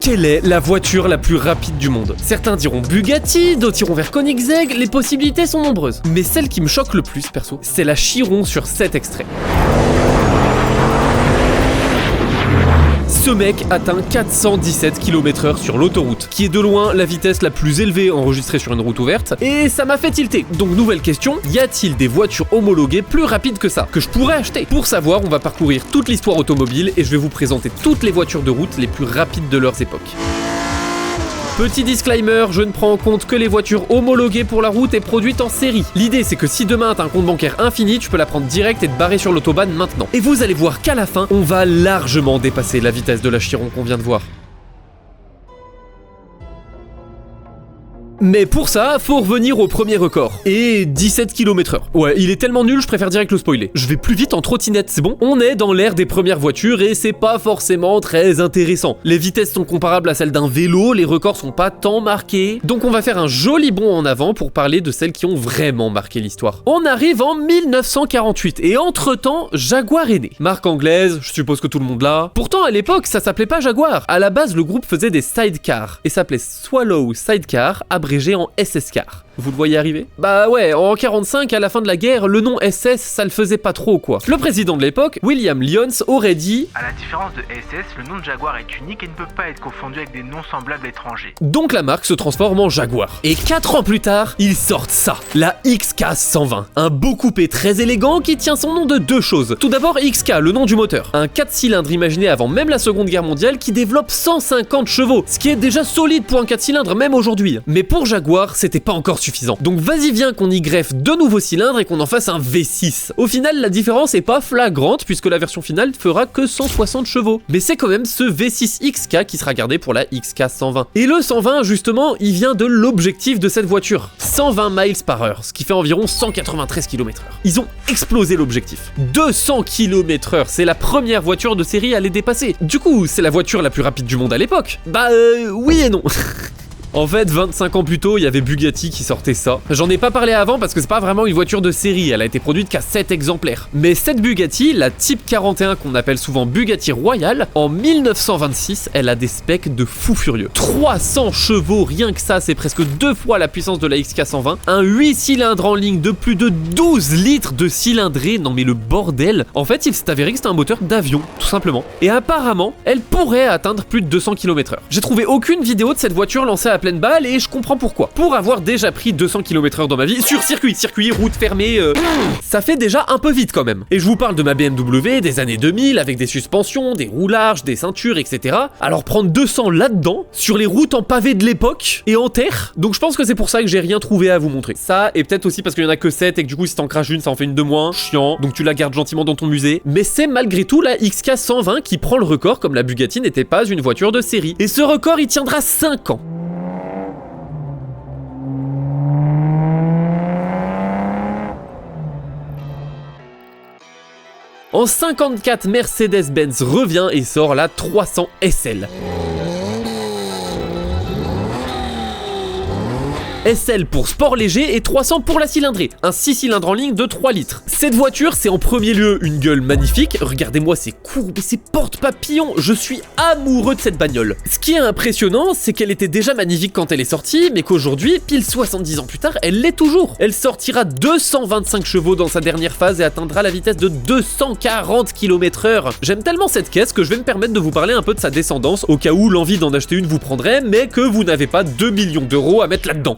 Quelle est la voiture la plus rapide du monde? Certains diront Bugatti, d'autres iront vers Koenigsegg, les possibilités sont nombreuses. Mais celle qui me choque le plus, perso, c'est la Chiron sur cet extrait. Ce mec atteint 417 km/h sur l'autoroute, qui est de loin la vitesse la plus élevée enregistrée sur une route ouverte, et ça m'a fait tilter. Donc nouvelle question, y a-t-il des voitures homologuées plus rapides que ça, que je pourrais acheter? Pour savoir, on va parcourir toute l'histoire automobile et je vais vous présenter toutes les voitures de route les plus rapides de leurs époques. Petit disclaimer, je ne prends en compte que les voitures homologuées pour la route et produites en série. L'idée c'est que si demain t'as un compte bancaire infini, tu peux la prendre direct et te barrer sur l'autobahn maintenant. Et vous allez voir qu'à la fin, on va largement dépasser la vitesse de la Chiron qu'on vient de voir. Mais pour ça, faut revenir au premier record. Et 17 km/h. Ouais, il est tellement nul, je préfère direct le spoiler. Je vais plus vite en trottinette, c'est bon? On est dans l'ère des premières voitures et c'est pas forcément très intéressant. Les vitesses sont comparables à celles d'un vélo, les records sont pas tant marqués. Donc on va faire un joli bond en avant pour parler de celles qui ont vraiment marqué l'histoire. On arrive en 1948 et entre-temps, Jaguar est né. Marque anglaise, je suppose que tout le monde l'a. Pourtant à l'époque, ça s'appelait pas Jaguar. À la base, le groupe faisait des sidecars et s'appelait Swallow Sidecar, abrégé en SS Car. Vous le voyez arriver? Bah ouais, en 45, à la fin de la guerre, le nom SS, ça le faisait pas trop quoi. Le président de l'époque, William Lyons, aurait dit: à la différence de SS, le nom de Jaguar est unique et ne peut pas être confondu avec des noms semblables étrangers. Donc la marque se transforme en Jaguar. Et 4 ans plus tard, ils sortent ça, la XK120. Un beau coupé très élégant qui tient son nom de deux choses. Tout d'abord XK, le nom du moteur. Un 4 cylindres imaginé avant même la Seconde Guerre mondiale qui développe 150 chevaux, ce qui est déjà solide pour un 4 cylindres même aujourd'hui. Mais pour Jaguar, c'était pas encore suffisant. Donc vas-y viens qu'on y greffe deux nouveaux cylindres et qu'on en fasse un V6. Au final, la différence est pas flagrante puisque la version finale fera que 160 chevaux. Mais c'est quand même ce V6 XK qui sera gardé pour la XK120. Et le 120, justement, il vient de l'objectif de cette voiture. 120 miles par heure, ce qui fait environ 193 km/h. Ils ont explosé l'objectif. 200 km/h, c'est la première voiture de série à les dépasser. Du coup, c'est la voiture la plus rapide du monde à l'époque. Bah oui et non. En fait, 25 ans plus tôt, il y avait Bugatti qui sortait ça. J'en ai pas parlé avant parce que c'est pas vraiment une voiture de série, elle a été produite qu'à 7 exemplaires. Mais cette Bugatti, la Type 41 qu'on appelle souvent Bugatti Royale, en 1926, elle a des specs de fou furieux. 300 chevaux, rien que ça, c'est presque 2 fois la puissance de la XK120. Un 8 cylindres en ligne de plus de 12 litres de cylindrée, non mais le bordel. En fait, il s'est avéré que c'était un moteur d'avion, tout simplement. Et apparemment, elle pourrait atteindre plus de 200 km/h. J'ai trouvé aucune vidéo de cette voiture lancée à pleine balle et je comprends pourquoi. Pour avoir déjà pris 200 km/h dans ma vie, sur circuit, route fermée, ça fait déjà un peu vite quand même. Et je vous parle de ma BMW des années 2000 avec des suspensions, des roues larges, des ceintures, etc. Alors prendre 200 là-dedans, sur les routes en pavé de l'époque et en terre, donc je pense que c'est pour ça que j'ai rien trouvé à vous montrer. Ça, et peut-être aussi parce qu'il y en a que 7 et que du coup si t'en craches une, ça en fait une de moins, chiant, donc tu la gardes gentiment dans ton musée. Mais c'est malgré tout la XK120 qui prend le record comme la Bugatti n'était pas une voiture de série. Et ce record, il tiendra 5 ans. En 54, Mercedes-Benz revient et sort la 300 SL. SL pour sport léger et 300 pour la cylindrée, un 6 cylindres en ligne de 3 litres. Cette voiture, c'est en premier lieu une gueule magnifique, regardez-moi ces courbes et ces porte-papillons, je suis amoureux de cette bagnole. Ce qui est impressionnant, c'est qu'elle était déjà magnifique quand elle est sortie, mais qu'aujourd'hui, pile 70 ans plus tard, elle l'est toujours. Elle sortira 225 chevaux dans sa dernière phase et atteindra la vitesse de 240 km/h. J'aime tellement cette caisse que je vais me permettre de vous parler un peu de sa descendance, au cas où l'envie d'en acheter une vous prendrait, mais que vous n'avez pas 2 millions d'euros à mettre là-dedans.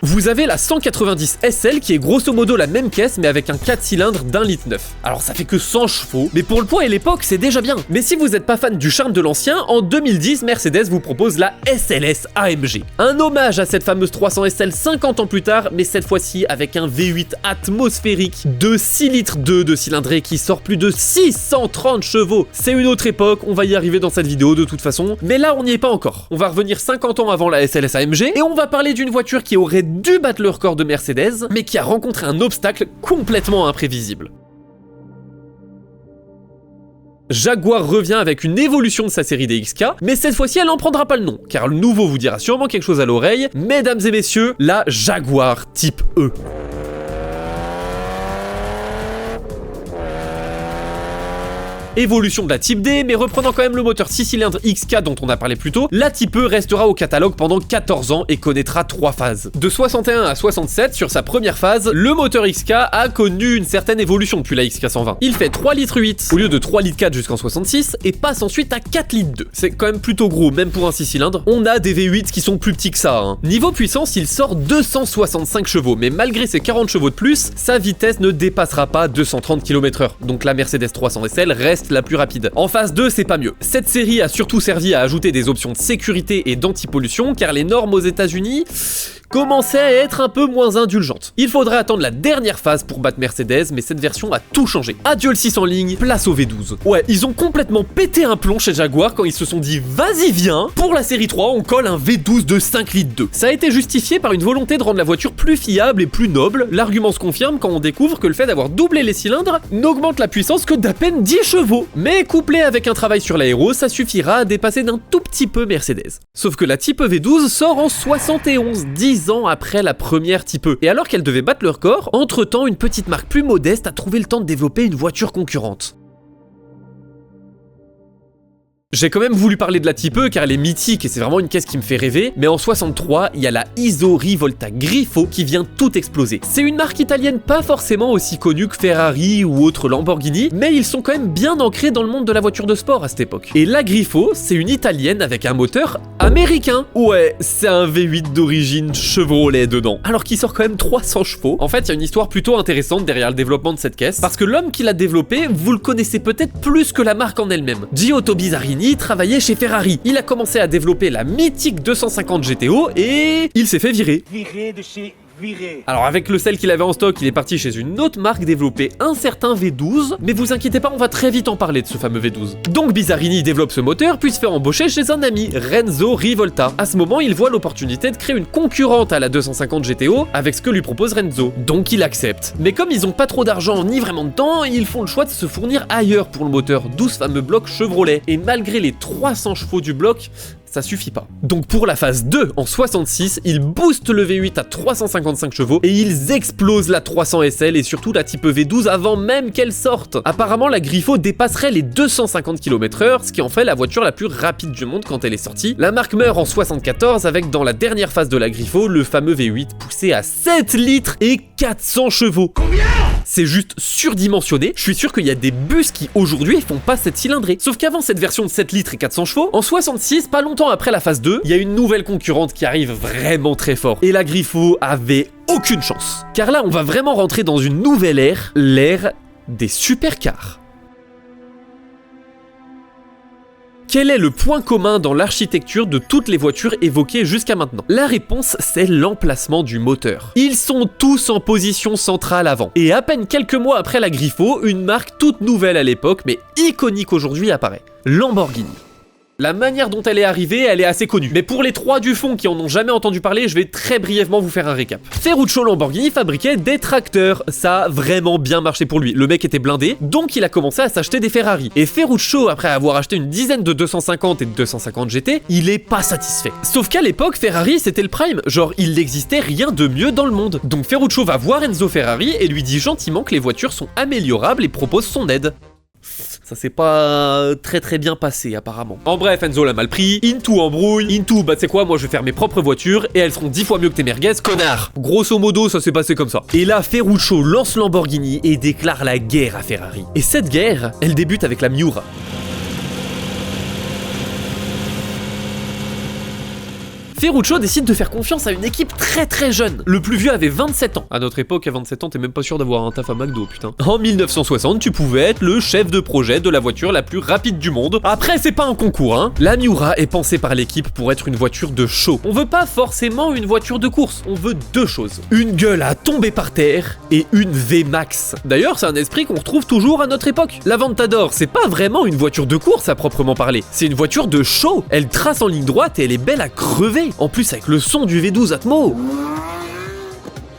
Vous avez la 190 SL qui est grosso modo la même caisse mais avec un 4 cylindres d'1,9 litre. Alors ça fait que 100 chevaux, mais pour le poids et l'époque c'est déjà bien. Mais si vous n'êtes pas fan du charme de l'ancien, en 2010 Mercedes vous propose la SLS AMG. Un hommage à cette fameuse 300 SL 50 ans plus tard, mais cette fois-ci avec un V8 atmosphérique de 6 litres 2 de cylindrée qui sort plus de 630 chevaux. C'est une autre époque, on va y arriver dans cette vidéo de toute façon, mais là on n'y est pas encore. On va revenir 50 ans avant la SLS AMG et on va parler d'une voiture qui aurait dû battre le record de Mercedes, mais qui a rencontré un obstacle complètement imprévisible. Jaguar revient avec une évolution de sa série des XK, mais cette fois-ci elle n'en prendra pas le nom, car le nouveau vous dira sûrement quelque chose à l'oreille. Mesdames et messieurs, la Jaguar Type E. Évolution de la Type D, mais reprenant quand même le moteur 6 cylindres XK dont on a parlé plus tôt, la Type E restera au catalogue pendant 14 ans et connaîtra 3 phases. De 61 à 67, sur sa première phase, le moteur XK a connu une certaine évolution depuis la XK120. Il fait 3 litres 8 au lieu de 3 litres 4 jusqu'en 66 et passe ensuite à 4 litres 2. C'est quand même plutôt gros, même pour un 6 cylindres. On a des V8 qui sont plus petits que ça, hein. Niveau puissance, il sort 265 chevaux, mais malgré ses 40 chevaux de plus, sa vitesse ne dépassera pas 230 km/h. Donc la Mercedes 300 SL reste la plus rapide. En phase 2, c'est pas mieux. Cette série a surtout servi à ajouter des options de sécurité et d'anti-pollution, car les normes aux États-Unis commençait à être un peu moins indulgente. Il faudrait attendre la dernière phase pour battre Mercedes, mais cette version a tout changé. Adieu le 6 en ligne, place au V12. Ouais, ils ont complètement pété un plomb chez Jaguar quand ils se sont dit vas-y viens, pour la série 3 on colle un V12 de 5 litres 2. Ça a été justifié par une volonté de rendre la voiture plus fiable et plus noble. L'argument se confirme quand on découvre que le fait d'avoir doublé les cylindres n'augmente la puissance que d'à peine 10 chevaux. Mais couplé avec un travail sur l'aéro, ça suffira à dépasser d'un tout petit peu Mercedes. Sauf que la Type E V12 sort en 71, 10 ans après la première Type E. Et alors qu'elle devait battre le record, entre-temps, une petite marque plus modeste a trouvé le temps de développer une voiture concurrente. J'ai quand même voulu parler de la Type E car elle est mythique et c'est vraiment une caisse qui me fait rêver, mais en 63, il y a la Iso Rivolta Grifo qui vient tout exploser. C'est une marque italienne pas forcément aussi connue que Ferrari ou autre Lamborghini, mais ils sont quand même bien ancrés dans le monde de la voiture de sport à cette époque. Et la Grifo, c'est une italienne avec un moteur américain. Ouais, c'est un V8 d'origine Chevrolet dedans, alors qu'il sort quand même 300 chevaux. En fait, il y a une histoire plutôt intéressante derrière le développement de cette caisse, parce que l'homme qui l'a développée, vous le connaissez peut-être plus que la marque en elle-même. Giotto Bizzarini travaillait chez Ferrari. Il a commencé à développer la mythique 250 GTO et il s'est fait virer. Alors avec le sel qu'il avait en stock, il est parti chez une autre marque développer un certain V12, mais vous inquiétez pas, on va très vite en parler de ce fameux V12. Donc Bizzarini développe ce moteur, puis se fait embaucher chez un ami, Renzo Rivolta. À ce moment, il voit l'opportunité de créer une concurrente à la 250 GTO avec ce que lui propose Renzo. Donc il accepte. Mais comme ils ont pas trop d'argent ni vraiment de temps, ils font le choix de se fournir ailleurs pour le moteur, d'où ce fameux bloc Chevrolet. Et malgré les 300 chevaux du bloc, ça suffit pas. Donc pour la phase 2, en 66, ils boostent le V8 à 355 chevaux et ils explosent la 300 SL et surtout la Type E V12 avant même qu'elle sorte. Apparemment, la Grifo dépasserait les 250 km/h, ce qui en fait la voiture la plus rapide du monde quand elle est sortie. La marque meurt en 74 avec dans la dernière phase de la Grifo, le fameux V8 poussé à 7 litres et 400 chevaux. Combien ? C'est juste surdimensionné. Je suis sûr qu'il y a des bus qui aujourd'hui font pas cette cylindrée. Sauf qu'avant cette version de 7 litres et 400 chevaux, en 66, pas longtemps après la phase 2, il y a une nouvelle concurrente qui arrive vraiment très fort. Et la Grifo avait aucune chance. Car là, on va vraiment rentrer dans une nouvelle ère, l'ère des supercars. Quel est le point commun dans l'architecture de toutes les voitures évoquées jusqu'à maintenant? La réponse, c'est l'emplacement du moteur. Ils sont tous en position centrale avant. Et à peine quelques mois après la Grifo, une marque toute nouvelle à l'époque, mais iconique aujourd'hui apparaît. Lamborghini. La manière dont elle est arrivée, elle est assez connue. Mais pour les trois du fond qui en ont jamais entendu parler, je vais très brièvement vous faire un récap. Ferruccio Lamborghini fabriquait des tracteurs. Ça a vraiment bien marché pour lui. Le mec était blindé, donc il a commencé à s'acheter des Ferrari. Et Ferruccio, après avoir acheté une dizaine de 250 et de 250 GT, il est pas satisfait. Sauf qu'à l'époque, Ferrari, c'était le prime. Genre, il n'existait rien de mieux dans le monde. Donc Ferruccio va voir Enzo Ferrari et lui dit gentiment que les voitures sont améliorables et propose son aide. Ça s'est pas très bien passé apparemment. En bref, Enzo l'a mal pris, Into embrouille, Into bah tu sais quoi, moi je vais faire mes propres voitures et elles seront 10 fois mieux que tes merguez, connard. Grosso modo, ça s'est passé comme ça. Et là, Ferruccio lance Lamborghini et déclare la guerre à Ferrari. Et cette guerre, elle débute avec la Miura. Ferruccio décide de faire confiance à une équipe très jeune. Le plus vieux avait 27 ans. À notre époque, à 27 ans, t'es même pas sûr d'avoir un taf à McDo, putain. En 1960, tu pouvais être le chef de projet de la voiture la plus rapide du monde. Après, c'est pas un concours, hein. La Miura est pensée par l'équipe pour être une voiture de show. On veut pas forcément une voiture de course, on veut deux choses. Une gueule à tomber par terre et une V-Max. D'ailleurs, c'est un esprit qu'on retrouve toujours à notre époque. L'Aventador, c'est pas vraiment une voiture de course à proprement parler. C'est une voiture de show. Elle trace en ligne droite et elle est belle à crever. En plus avec le son du V12 Atmo.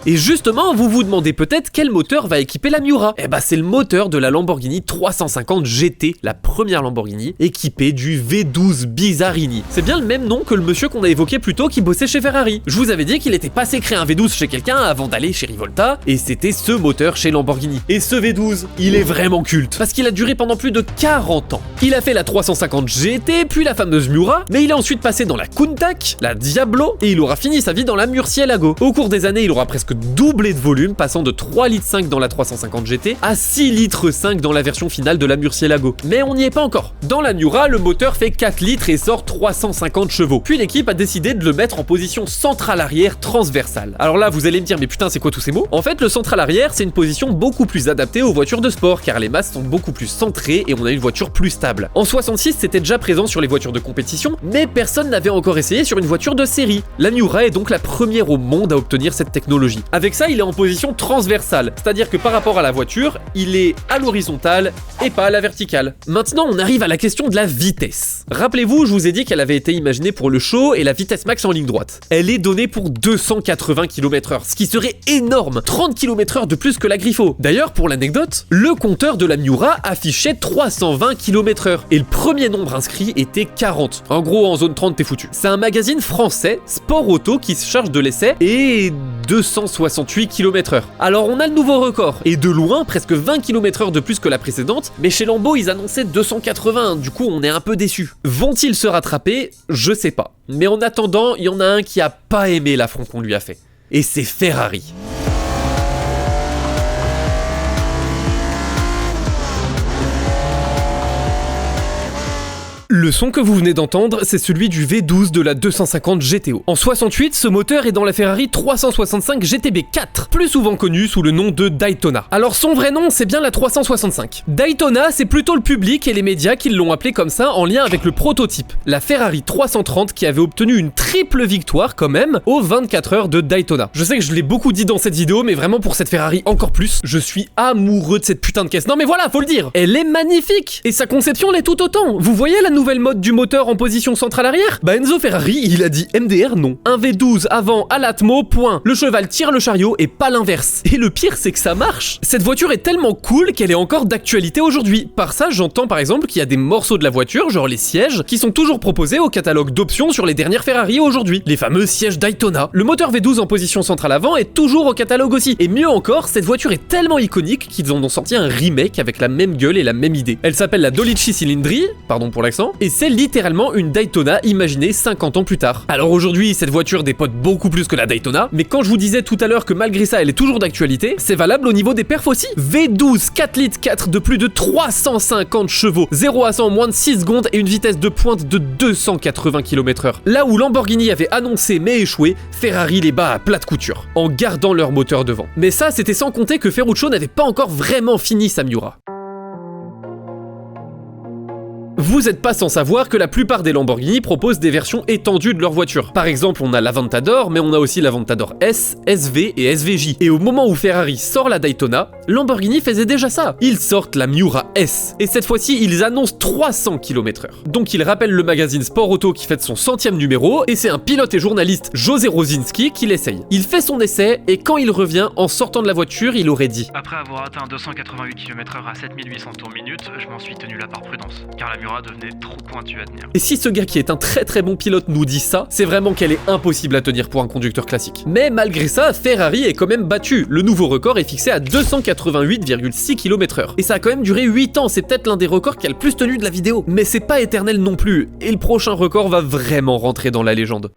Et justement, vous vous demandez peut-être quel moteur va équiper la Miura. Eh bah c'est le moteur de la Lamborghini 350 GT, la première Lamborghini, équipée du V12 Bizarini. C'est bien le même nom que le monsieur qu'on a évoqué plus tôt qui bossait chez Ferrari. Je vous avais dit qu'il était passé créer un V12 chez quelqu'un avant d'aller chez Rivolta, et c'était ce moteur chez Lamborghini. Et ce V12, il est vraiment culte, parce qu'il a duré pendant plus de 40 ans. Il a fait la 350 GT, puis la fameuse Miura, mais il est ensuite passé dans la Countach, la Diablo, et il aura fini sa vie dans la Murcielago. Au cours des années, il aura presque doublé de volume, passant de 3,5 litres dans la 350 GT à 6,5 litres dans la version finale de la Murcielago. Mais on n'y est pas encore. Dans la Miura, le moteur fait 4 litres et sort 350 chevaux. Puis l'équipe a décidé de le mettre en position centrale arrière transversale. Alors là, vous allez me dire, mais putain, c'est quoi tous ces mots? En fait, le central arrière, c'est une position beaucoup plus adaptée aux voitures de sport, car les masses sont beaucoup plus centrées et on a une voiture plus stable. En 66, c'était déjà présent sur les voitures de compétition, mais personne n'avait encore essayé sur une voiture de série. La Miura est donc la première au monde à obtenir cette technologie. Avec ça, il est en position transversale, c'est-à-dire que par rapport à la voiture, il est à l'horizontale et pas à la verticale. Maintenant, on arrive à la question de la vitesse. Rappelez-vous, je vous ai dit qu'elle avait été imaginée pour le show et la vitesse max en ligne droite. Elle est donnée pour 280 km/h, ce qui serait énorme, 30 km/h de plus que la Grifo. D'ailleurs, pour l'anecdote, le compteur de la Miura affichait 320 km/h et le premier nombre inscrit était 40. En gros, en zone 30, t'es foutu. C'est un magazine français, Sport Auto, qui se charge de l'essai et 268 km/h. Alors on a le nouveau record, et de loin, presque 20 km/h de plus que la précédente, mais chez Lambo, ils annonçaient 280, du coup on est un peu déçus. Vont-ils se rattraper? Je sais pas. Mais en attendant, il y en a un qui a pas aimé l'affront qu'on lui a fait. Et c'est Ferrari. Le son que vous venez d'entendre, c'est celui du V12 de la 250 GTO. En 68, ce moteur est dans la Ferrari 365 GTB4, plus souvent connu sous le nom de Daytona. Alors son vrai nom, c'est bien la 365. Daytona, c'est plutôt le public et les médias qui l'ont appelé comme ça en lien avec le prototype, la Ferrari 330 qui avait obtenu une triple victoire quand même aux 24 heures de Daytona. Je sais que je l'ai beaucoup dit dans cette vidéo, mais vraiment pour cette Ferrari encore plus, je suis amoureux de cette putain de caisse. Non mais voilà, faut le dire, elle est magnifique et sa conception l'est tout autant. Vous voyez la nouvelle mode du moteur en position centrale arrière? Bah Enzo Ferrari, il a dit MDR non. Un V12 avant à l'atmo, point. Le cheval tire le chariot et pas l'inverse. Et le pire, c'est que ça marche. Cette voiture est tellement cool qu'elle est encore d'actualité aujourd'hui. Par ça, j'entends par exemple qu'il y a des morceaux de la voiture, genre les sièges, qui sont toujours proposés au catalogue d'options sur les dernières Ferrari aujourd'hui. Les fameux sièges Daytona. Le moteur V12 en position centrale avant est toujours au catalogue aussi. Et mieux encore, cette voiture est tellement iconique qu'ils en ont sorti un remake avec la même gueule et la même idée. Elle s'appelle la Dolichi Cylindri, pardon pour l'accent, et c'est littéralement une Daytona imaginée 50 ans plus tard. Alors aujourd'hui, cette voiture dépote beaucoup plus que la Daytona, mais quand je vous disais tout à l'heure que malgré ça, elle est toujours d'actualité, c'est valable au niveau des perfs aussi. V12 4 litres 4 de plus de 350 chevaux, 0 à 100 en moins de 6 secondes et une vitesse de pointe de 280 km/h. Là où Lamborghini avait annoncé mais échoué, Ferrari les bat à plat de couture, en gardant leur moteur devant. Mais ça, c'était sans compter que Ferruccio n'avait pas encore vraiment fini sa Miura. Vous êtes pas sans savoir que la plupart des Lamborghini proposent des versions étendues de leur voiture. Par exemple, on a l'Aventador, mais on a aussi l'Aventador S, SV et SVJ. Et au moment où Ferrari sort la Daytona, Lamborghini faisait déjà ça. Ils sortent la Miura S. Et cette fois-ci, ils annoncent 300 km/h. Donc ils rappellent le magazine Sport Auto qui fête son 100e numéro, et c'est un pilote et journaliste, José Rosinski, qui l'essaye. Il fait son essai, et quand il revient, en sortant de la voiture, il aurait dit: Après avoir atteint 288 km/h à 7800 tours minute, je m'en suis tenu là par prudence, car la Miura devenait trop pointue à tenir. Et si ce gars qui est un très très bon pilote nous dit ça, c'est vraiment qu'elle est impossible à tenir pour un conducteur classique. Mais malgré ça, Ferrari est quand même battu. Le nouveau record est fixé à 288,6 km/h. Et ça a quand même duré 8 ans, c'est peut-être l'un des records qui a le plus tenu de la vidéo. Mais c'est pas éternel non plus, et le prochain record va vraiment rentrer dans la légende.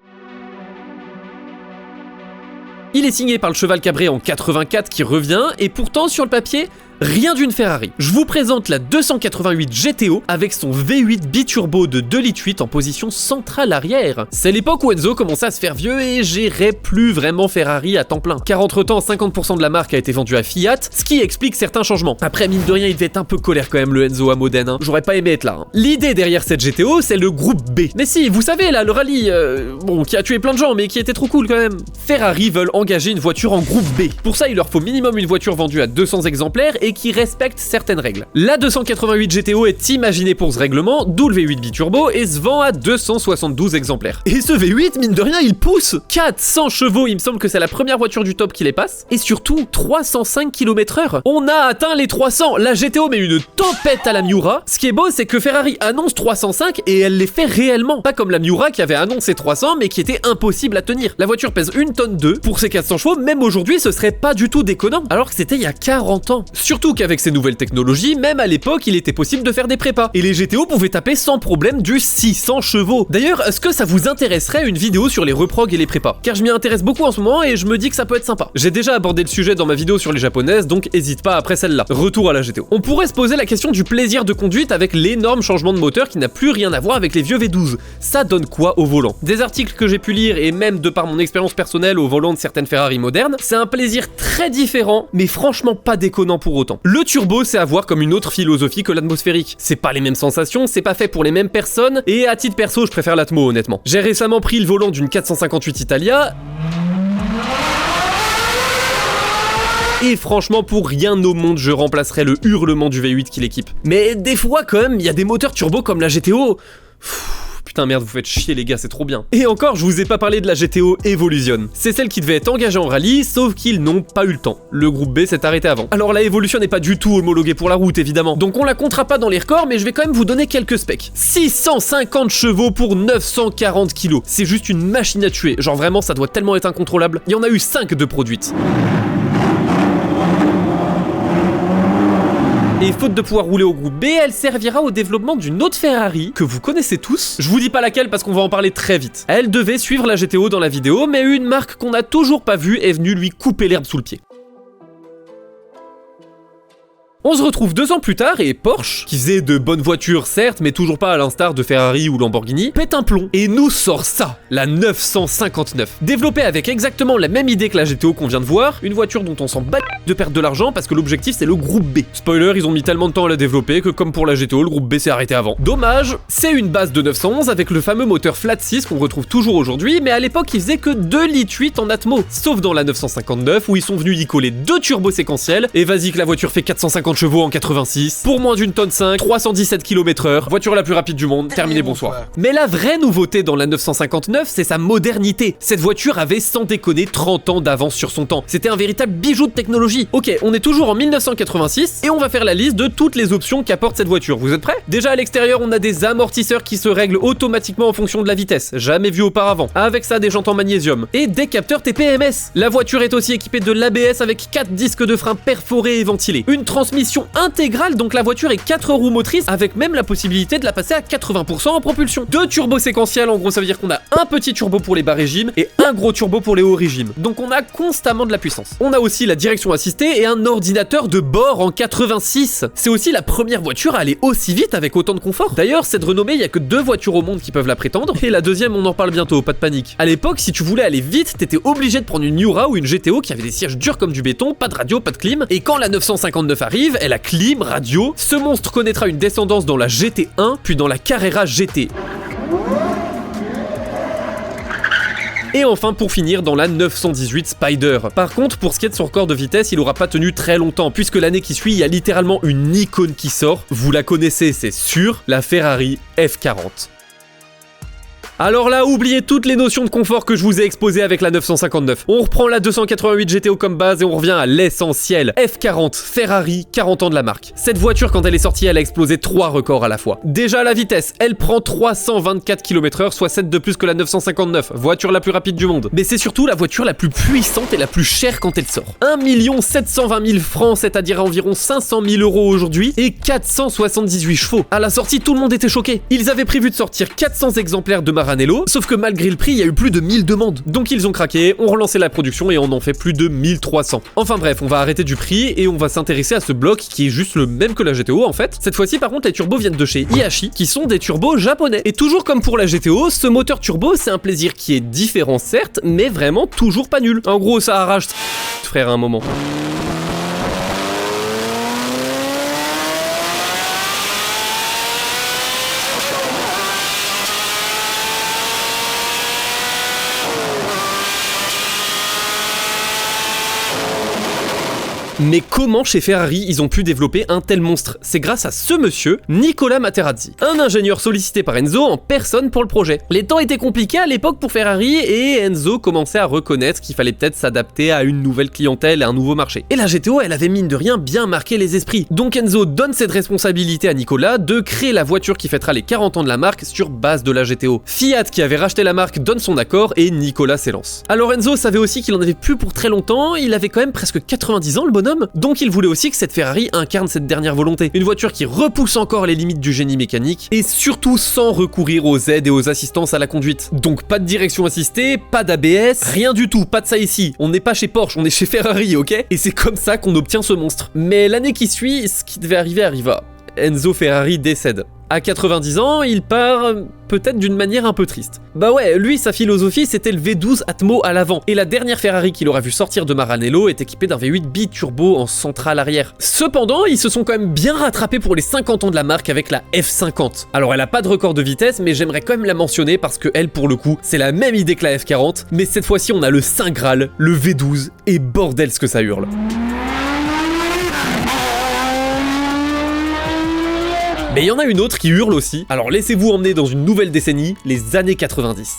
Il est signé par le cheval cabré en 84 qui revient, et pourtant sur le papier, rien d'une Ferrari. Je vous présente la 288 GTO avec son V8 biturbo de 2,8 litres en position centrale arrière. C'est l'époque où Enzo commençait à se faire vieux et gérait plus vraiment Ferrari à temps plein. Car entre temps, 50% de la marque a été vendue à Fiat, ce qui explique certains changements. Après, mine de rien, il devait être un peu colère quand même le Enzo à Modène, hein. J'aurais pas aimé être là. Hein. L'idée derrière cette GTO, c'est le groupe B. Mais si, vous savez là, le rallye, bon, qui a tué plein de gens, mais qui était trop cool quand même. Ferrari veulent engager une voiture en groupe B. Pour ça, il leur faut minimum une voiture vendue à 200 exemplaires et qui respecte certaines règles. La 288 GTO est imaginée pour ce règlement, d'où le V8 biturbo et se vend à 272 exemplaires. Et ce V8, mine de rien, il pousse 400 chevaux, il me semble que c'est la première voiture du top qui les passe, et surtout 305 km/h. On a atteint les 300, la GTO met une tempête à la Miura. Ce qui est beau, c'est que Ferrari annonce 305 et elle les fait réellement. Pas comme la Miura qui avait annoncé 300 mais qui était impossible à tenir. La voiture pèse 1 tonne 2 pour ses 400 chevaux, même aujourd'hui ce serait pas du tout déconnant, alors que c'était il y a 40 ans. Surtout qu'avec ces nouvelles technologies, même à l'époque il était possible de faire des prépas, et les GTO pouvaient taper sans problème du 600 chevaux. D'ailleurs, est-ce que ça vous intéresserait une vidéo sur les reprog et les prépas? Car je m'y intéresse beaucoup en ce moment et je me dis que ça peut être sympa. J'ai déjà abordé le sujet dans ma vidéo sur les japonaises, donc hésite pas après celle-là. Retour à la GTO. On pourrait se poser la question du plaisir de conduite avec l'énorme changement de moteur qui n'a plus rien à voir avec les vieux V12. Ça donne quoi au volant? Des articles que j'ai pu lire et même de par mon expérience personnelle au volant de certaines Ferrari modernes, c'est un plaisir très différent, mais franchement pas déconnant pour autant. Le turbo, c'est à voir comme une autre philosophie que l'atmosphérique. C'est pas les mêmes sensations, c'est pas fait pour les mêmes personnes, et à titre perso, je préfère l'atmo honnêtement. J'ai récemment pris le volant d'une 458 Italia, et franchement, pour rien au monde, je remplacerais le hurlement du V8 qui l'équipe. Mais des fois, quand même, il y a des moteurs turbo comme la GTO. Putain merde, vous faites chier les gars, c'est trop bien. Et encore, je vous ai pas parlé de la GTO Evolution. C'est celle qui devait être engagée en rallye, sauf qu'ils n'ont pas eu le temps. Le groupe B s'est arrêté avant. Alors la Evolution n'est pas du tout homologuée pour la route évidemment, donc on la comptera pas dans les records, mais je vais quand même vous donner quelques specs. 650 chevaux pour 940 kg. C'est juste une machine à tuer, genre vraiment ça doit tellement être incontrôlable. Il y en a eu 5 de produites. Et faute de pouvoir rouler au groupe B, elle servira au développement d'une autre Ferrari que vous connaissez tous. Je vous dis pas laquelle parce qu'on va en parler très vite. Elle devait suivre la GTO dans la vidéo, mais une marque qu'on n'a toujours pas vue est venue lui couper l'herbe sous le pied. On se retrouve 2 ans plus tard et Porsche, qui faisait de bonnes voitures certes, mais toujours pas à l'instar de Ferrari ou Lamborghini, pète un plomb et nous sort ça, la 959. Développée avec exactement la même idée que la GTO qu'on vient de voir, une voiture dont on s'en bat de perdre de l'argent parce que l'objectif c'est le groupe B. Spoiler, ils ont mis tellement de temps à la développer que comme pour la GTO, le groupe B s'est arrêté avant. Dommage, c'est une base de 911 avec le fameux moteur flat 6 qu'on retrouve toujours aujourd'hui, mais à l'époque il faisait que 2,8 litres en atmo, sauf dans la 959 où ils sont venus y coller 2 turbos séquentiels, et vas-y que la voiture fait 450 chevaux en 86, pour moins d'une tonne 5, 317 km/h, voiture la plus rapide du monde, terminé bonsoir. Mais la vraie nouveauté dans la 959, c'est sa modernité. Cette voiture avait sans déconner 30 ans d'avance sur son temps. C'était un véritable bijou de technologie. Ok, on est toujours en 1986 et on va faire la liste de toutes les options qu'apporte cette voiture. Vous êtes prêts? Déjà à l'extérieur, on a des amortisseurs qui se règlent automatiquement en fonction de la vitesse, jamais vu auparavant. Avec ça, des jantes en magnésium et des capteurs TPMS. La voiture est aussi équipée de l'ABS avec 4 disques de frein perforés et ventilés. Une transmission intégrale, donc la voiture est 4 roues motrices avec même la possibilité de la passer à 80% en propulsion. 2 turbos séquentiels, en gros ça veut dire qu'on a un petit turbo pour les bas régimes et un gros turbo pour les hauts régimes. Donc on a constamment de la puissance. On a aussi la direction assistée et un ordinateur de bord en 86. C'est aussi la première voiture à aller aussi vite avec autant de confort. D'ailleurs, cette renommée, il y a que 2 voitures au monde qui peuvent la prétendre et la deuxième on en parle bientôt, pas de panique. À l'époque, si tu voulais aller vite, t'étais obligé de prendre une Miura ou une GTO qui avait des sièges durs comme du béton, pas de radio, pas de clim, et quand la 959 arrive, elle a clim, radio, ce monstre connaîtra une descendance dans la GT1 puis dans la Carrera GT. Et enfin pour finir dans la 918 Spider. Par contre pour ce qui est de son record de vitesse, il aura pas tenu très longtemps puisque l'année qui suit il y a littéralement une icône qui sort, vous la connaissez c'est sûr, la Ferrari F40. Alors là, oubliez toutes les notions de confort que je vous ai exposées avec la 959. On reprend la 288 GTO comme base et on revient à l'essentiel. F40, Ferrari, 40 ans de la marque. Cette voiture, quand elle est sortie, elle a explosé 3 records à la fois. Déjà la vitesse, elle prend 324 km/h, soit 7 de plus que la 959, voiture la plus rapide du monde. Mais c'est surtout la voiture la plus puissante et la plus chère quand elle sort. 1 720 000 francs, c'est-à-dire environ 500 000 € aujourd'hui, et 478 chevaux. À la sortie, tout le monde était choqué. Ils avaient prévu de sortir 400 exemplaires de Maranello, sauf que malgré le prix, il y a eu plus de 1000 demandes. Donc ils ont craqué, ont relancé la production et on en fait plus de 1300. Enfin bref, on va arrêter du prix et on va s'intéresser à ce bloc qui est juste le même que la GTO en fait. Cette fois-ci par contre, les turbos viennent de chez Hiashi, qui sont des turbos japonais. Et toujours comme pour la GTO, ce moteur turbo, c'est un plaisir qui est différent certes, mais vraiment toujours pas nul. En gros, ça arrache frère à un moment. Mais comment chez Ferrari ils ont pu développer un tel monstre? C'est grâce à ce monsieur, Nicola Materazzi, un ingénieur sollicité par Enzo en personne pour le projet. Les temps étaient compliqués à l'époque pour Ferrari et Enzo commençait à reconnaître qu'il fallait peut-être s'adapter à une nouvelle clientèle et un nouveau marché. Et la GTO, elle avait mine de rien bien marqué les esprits. Donc Enzo donne cette responsabilité à Nicola de créer la voiture qui fêtera les 40 ans de la marque sur base de la GTO. Fiat, qui avait racheté la marque, donne son accord et Nicola s'élance. Alors Enzo savait aussi qu'il en avait plus pour très longtemps, il avait quand même presque 90 ans le bonhomme, donc il voulait aussi que cette Ferrari incarne cette dernière volonté. Une voiture qui repousse encore les limites du génie mécanique et surtout sans recourir aux aides et aux assistances à la conduite. Donc pas de direction assistée, pas d'ABS, rien du tout, pas de ça ici. On n'est pas chez Porsche, on est chez Ferrari, ok? Et c'est comme ça qu'on obtient ce monstre. Mais l'année qui suit, ce qui devait arriver arriva. Enzo Ferrari décède. À 90 ans, il part peut-être d'une manière un peu triste. Bah ouais, lui, sa philosophie, c'était le V12 Atmo à l'avant. Et la dernière Ferrari qu'il aura vu sortir de Maranello est équipée d'un V8 biturbo en centrale arrière. Cependant, ils se sont quand même bien rattrapés pour les 50 ans de la marque avec la F50. Alors elle a pas de record de vitesse, mais j'aimerais quand même la mentionner parce que elle, pour le coup, c'est la même idée que la F40, mais cette fois-ci, on a le Saint Graal, le V12, et bordel ce que ça hurle. Mais il y en a une autre qui hurle aussi, alors laissez-vous emmener dans une nouvelle décennie, les années 90.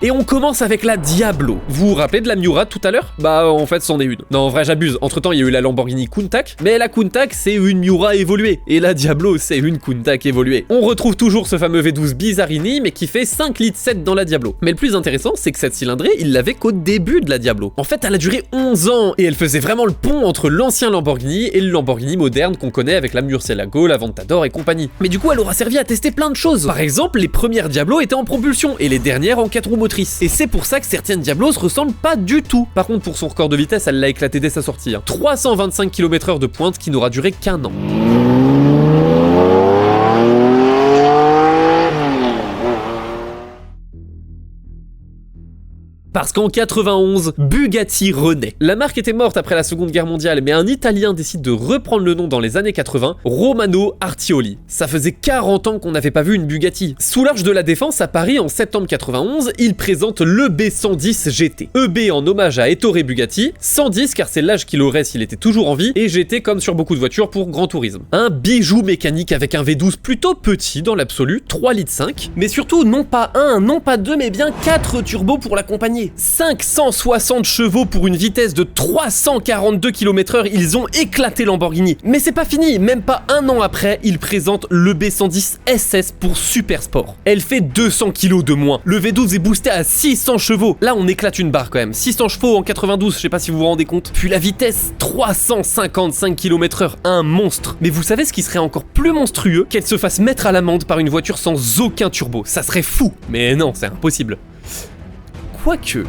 Et on commence avec la Diablo. Vous vous rappelez de la Miura tout à l'heure? Bah en fait c'en est une. Non en vrai j'abuse, entre temps il y a eu la Lamborghini Countach, mais la Countach c'est une Miura évoluée, et la Diablo c'est une Countach évoluée. On retrouve toujours ce fameux V12 Bizarrini, mais qui fait 5,7 litres dans la Diablo. Mais le plus intéressant c'est que cette cylindrée, il l'avait qu'au début de la Diablo. En fait elle a duré 11 ans, et elle faisait vraiment le pont entre l'ancien Lamborghini et le Lamborghini moderne qu'on connaît avec la Murcielago, l'Aventador et compagnie. Mais du coup elle aura servi à tester plein de choses. Par exemple, les premières Diablo étaient en propulsion, et les dernières en 4 roues motrices. Et c'est pour ça que certaines Diablos se ressemblent pas du tout. Par contre, pour son record de vitesse, elle l'a éclaté dès sa sortie. 325 km/h de pointe qui n'aura duré qu'1 an. Parce qu'en 91, Bugatti renaît. La marque était morte après la Seconde Guerre mondiale, mais un Italien décide de reprendre le nom dans les années 80, Romano Artioli. Ça faisait 40 ans qu'on n'avait pas vu une Bugatti. Sous l'Arche de la Défense à Paris en septembre 91, il présente l'EB110 GT. EB en hommage à Ettore Bugatti, 110 car c'est l'âge qu'il aurait s'il était toujours en vie, et GT comme sur beaucoup de voitures pour grand tourisme. Un bijou mécanique avec un V12 plutôt petit dans l'absolu, 3,5 litres, mais surtout non pas un, non pas deux, mais bien 4 turbos pour l'accompagner. 560 chevaux pour une vitesse de 342 km/h, ils ont éclaté Lamborghini. Mais c'est pas fini, même pas un an après, ils présentent le B110 SS pour Super Sport. Elle fait 200 kg de moins. Le V12 est boosté à 600 chevaux. Là, on éclate une barre quand même. 600 chevaux en 92, je sais pas si vous vous rendez compte. Puis la vitesse, 355 km/h, un monstre. Mais vous savez ce qui serait encore plus monstrueux? Qu'elle se fasse mettre à l'amende par une voiture sans aucun turbo. Ça serait fou. Mais non, c'est impossible. Quoique...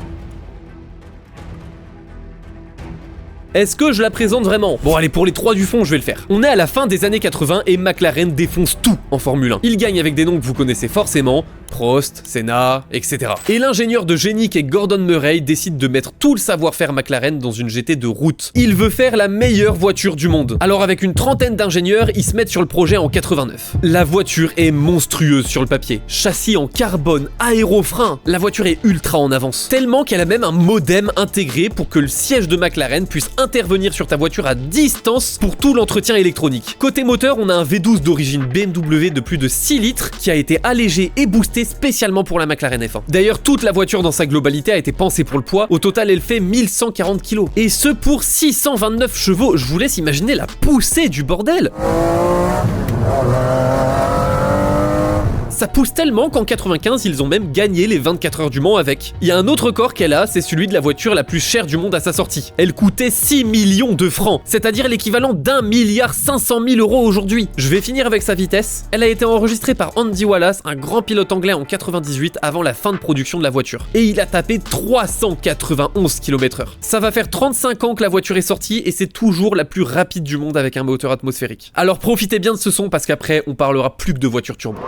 Est-ce que je la présente vraiment? Bon allez, pour les 3 du fond, je vais le faire. On est à la fin des années 80 et McLaren défonce tout en Formule 1. Il gagne avec des noms que vous connaissez forcément, Prost, Senna, etc. Et l'ingénieur de génie qui est Gordon Murray décide de mettre tout le savoir-faire McLaren dans une GT de route. Il veut faire la meilleure voiture du monde. Alors avec une trentaine d'ingénieurs, ils se mettent sur le projet en 89. La voiture est monstrueuse sur le papier. Châssis en carbone, aérofrein. La voiture est ultra en avance. Tellement qu'elle a même un modem intégré pour que le siège de McLaren puisse intervenir sur ta voiture à distance pour tout l'entretien électronique. Côté moteur, on a un V12 d'origine BMW de plus de 6 litres qui a été allégé et boosté spécialement pour la McLaren F1. D'ailleurs, toute la voiture dans sa globalité a été pensée pour le poids. Au total, elle fait 1140 kg. Et ce pour 629 chevaux. Je vous laisse imaginer la poussée du bordel. Ça pousse tellement qu'en 95, ils ont même gagné les 24 heures du Mans avec. Il y a un autre record qu'elle a, c'est celui de la voiture la plus chère du monde à sa sortie. Elle coûtait 6 millions de francs, c'est-à-dire l'équivalent d'1,5 milliard aujourd'hui. Je vais finir avec sa vitesse. Elle a été enregistrée par Andy Wallace, un grand pilote anglais en 98 avant la fin de production de la voiture. Et il a tapé 391 km/h. Ça va faire 35 ans que la voiture est sortie et c'est toujours la plus rapide du monde avec un moteur atmosphérique. Alors profitez bien de ce son parce qu'après, on parlera plus que de voitures turbo.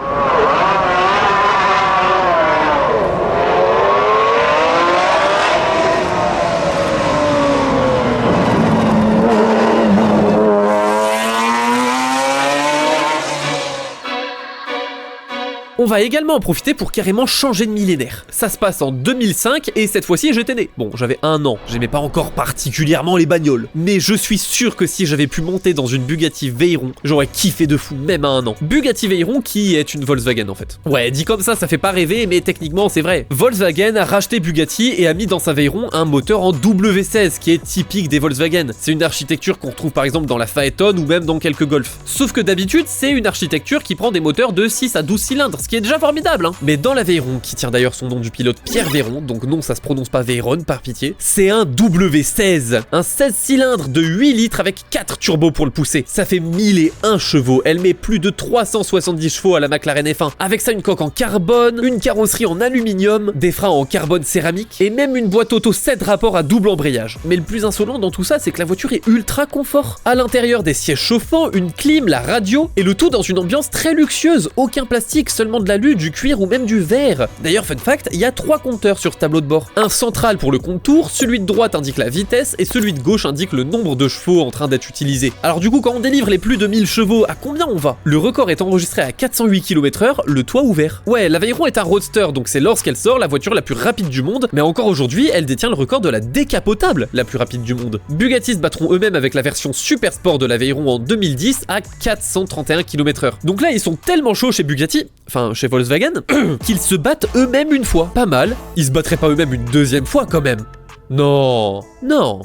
On va également en profiter pour carrément changer de millénaire. Ça se passe en 2005 et cette fois-ci j'étais né. Bon, j'avais 1 an, j'aimais pas encore particulièrement les bagnoles, mais je suis sûr que si j'avais pu monter dans une Bugatti Veyron, j'aurais kiffé de fou, même à 1 an. Bugatti Veyron qui est une Volkswagen en fait. Ouais, dit comme ça fait pas rêver, mais techniquement c'est vrai. Volkswagen a racheté Bugatti et a mis dans sa Veyron un moteur en W16 qui est typique des Volkswagen. C'est une architecture qu'on retrouve par exemple dans la Phaeton ou même dans quelques Golf. Sauf que d'habitude, c'est une architecture qui prend des moteurs de 6 à 12 cylindres, ce qui est déjà formidable, hein. Mais dans la Veyron, qui tient d'ailleurs son nom du pilote Pierre Veyron, donc non, ça se prononce pas Veyron, par pitié, c'est un W16, un 16 cylindres de 8 litres avec 4 turbos pour le pousser. Ça fait 1001 chevaux, elle met plus de 370 chevaux à la McLaren F1. Avec ça, une coque en carbone, une carrosserie en aluminium, des freins en carbone céramique, et même une boîte auto 7 rapports à double embrayage. Mais le plus insolent dans tout ça, c'est que la voiture est ultra confort. À l'intérieur, des sièges chauffants, une clim, la radio, et le tout dans une ambiance très luxueuse. Aucun plastique, seulement de l'alu, du cuir ou même du verre. D'ailleurs, fun fact, il y a 3 compteurs sur ce tableau de bord. Un central pour le compte-tour, celui de droite indique la vitesse, et celui de gauche indique le nombre de chevaux en train d'être utilisé. Alors du coup, quand on délivre les plus de 1000 chevaux, à combien on va? Le record est enregistré à 408 km/h, le toit ouvert. Ouais, la Veyron est un roadster, donc c'est lorsqu'elle sort la voiture la plus rapide du monde, mais encore aujourd'hui, elle détient le record de la décapotable la plus rapide du monde. Bugatti se battront eux-mêmes avec la version Super Sport de la Veyron en 2010 à 431 km/h. Donc là, ils sont tellement chauds chez Bugatti, enfin chez Volkswagen, qu'ils se battent eux-mêmes une fois. Pas mal. Ils se battraient pas eux-mêmes une deuxième fois quand même. Non. Non.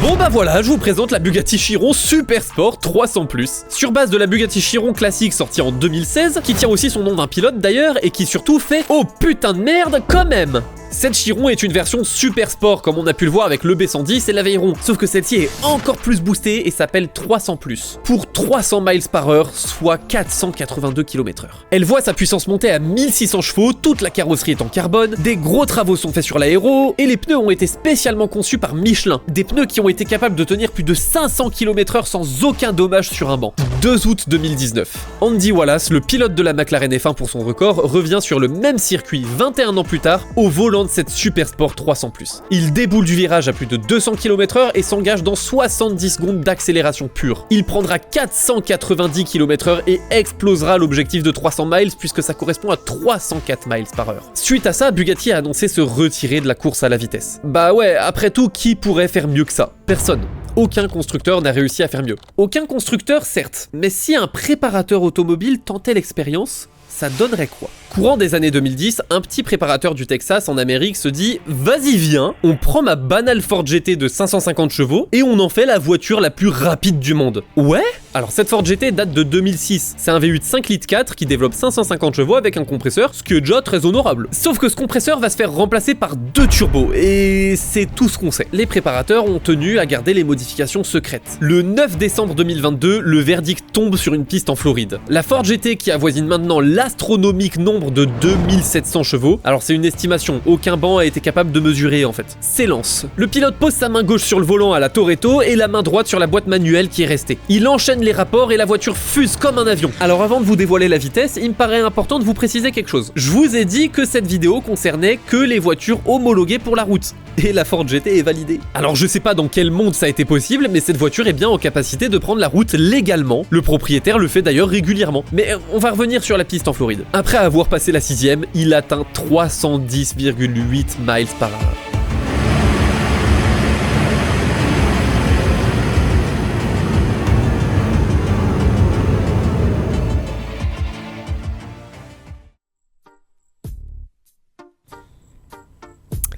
Bon bah voilà, je vous présente la Bugatti Chiron Super Sport 300+, sur base de la Bugatti Chiron classique sortie en 2016, qui tient aussi son nom d'un pilote d'ailleurs, et qui surtout fait « Oh putain de merde quand même !» Cette Chiron est une version super sport comme on a pu le voir avec le B110 et la Veyron, sauf que celle-ci est encore plus boostée et s'appelle 300+, pour 300 miles par heure, soit 482 km/h. Elle voit sa puissance monter à 1600 chevaux, toute la carrosserie est en carbone, des gros travaux sont faits sur l'aéro, et les pneus ont été spécialement conçus par Michelin, des pneus qui ont été capables de tenir plus de 500 km/h sans aucun dommage sur un banc. 2 août 2019. Andy Wallace, le pilote de la McLaren F1 pour son record, revient sur le même circuit 21 ans plus tard, au volant de cette Super Sport 300+. Il déboule du virage à plus de 200 km/h et s'engage dans 70 secondes d'accélération pure. Il prendra 490 km/h et explosera l'objectif de 300 miles puisque ça correspond à 304 miles par heure. Suite à ça, Bugatti a annoncé se retirer de la course à la vitesse. Bah ouais, après tout, qui pourrait faire mieux que ça? Personne. Aucun constructeur n'a réussi à faire mieux. Aucun constructeur, certes, mais si un préparateur automobile tentait l'expérience, ça donnerait quoi? Courant des années 2010, un petit préparateur du Texas en Amérique se dit « Vas-y viens, on prend ma banale Ford GT de 550 chevaux et on en fait la voiture la plus rapide du monde. » Ouais? Alors cette Ford GT date de 2006, c'est un V8 5 litres 4 qui développe 550 chevaux avec un compresseur, ce qui est déjà très honorable. Sauf que ce compresseur va se faire remplacer par 2 turbos, et c'est tout ce qu'on sait. Les préparateurs ont tenu à garder les modifications secrètes. Le 9 décembre 2022, le verdict tombe sur une piste en Floride. La Ford GT qui avoisine maintenant l'astronomique nombre de 2700 chevaux, alors c'est une estimation, aucun banc a été capable de mesurer en fait, s'élance. Le pilote pose sa main gauche sur le volant à la Toretto et la main droite sur la boîte manuelle qui est restée. Il enchaîne les rapports et la voiture fuse comme un avion. Alors avant de vous dévoiler la vitesse, il me paraît important de vous préciser quelque chose. Je vous ai dit que cette vidéo concernait que les voitures homologuées pour la route. Et la Ford GT est validée. Alors je sais pas dans quel monde ça a été possible, mais cette voiture est bien en capacité de prendre la route légalement. Le propriétaire le fait d'ailleurs régulièrement. Mais on va revenir sur la piste en Floride. Après avoir passé la 6ème, il atteint 310,8 miles par heure.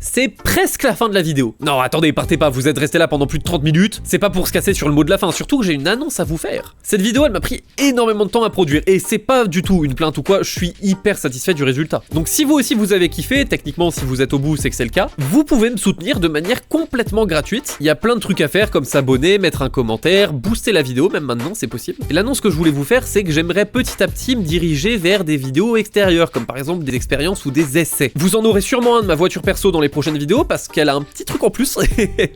C'est presque la fin de la vidéo. Non, attendez, partez pas, vous êtes resté là pendant plus de 30 minutes. C'est pas pour se casser sur le mot de la fin, surtout que j'ai une annonce à vous faire. Cette vidéo, elle m'a pris énormément de temps à produire, et c'est pas du tout une plainte ou quoi, je suis hyper satisfait du résultat. Donc si vous aussi vous avez kiffé, techniquement si vous êtes au bout, c'est que c'est le cas, vous pouvez me soutenir de manière complètement gratuite. Il y a plein de trucs à faire, comme s'abonner, mettre un commentaire, booster la vidéo, même maintenant c'est possible. Et l'annonce que je voulais vous faire, c'est que j'aimerais petit à petit me diriger vers des vidéos extérieures, comme par exemple des expériences ou des essais. Vous en aurez sûrement un de ma voiture perso dans les prochaines vidéo parce qu'elle a un petit truc en plus.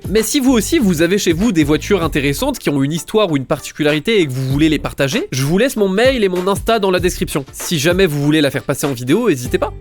Mais si vous aussi vous avez chez vous des voitures intéressantes qui ont une histoire ou une particularité et que vous voulez les partager, je vous laisse mon mail et mon Insta dans la description. Si jamais vous voulez la faire passer en vidéo, n'hésitez pas.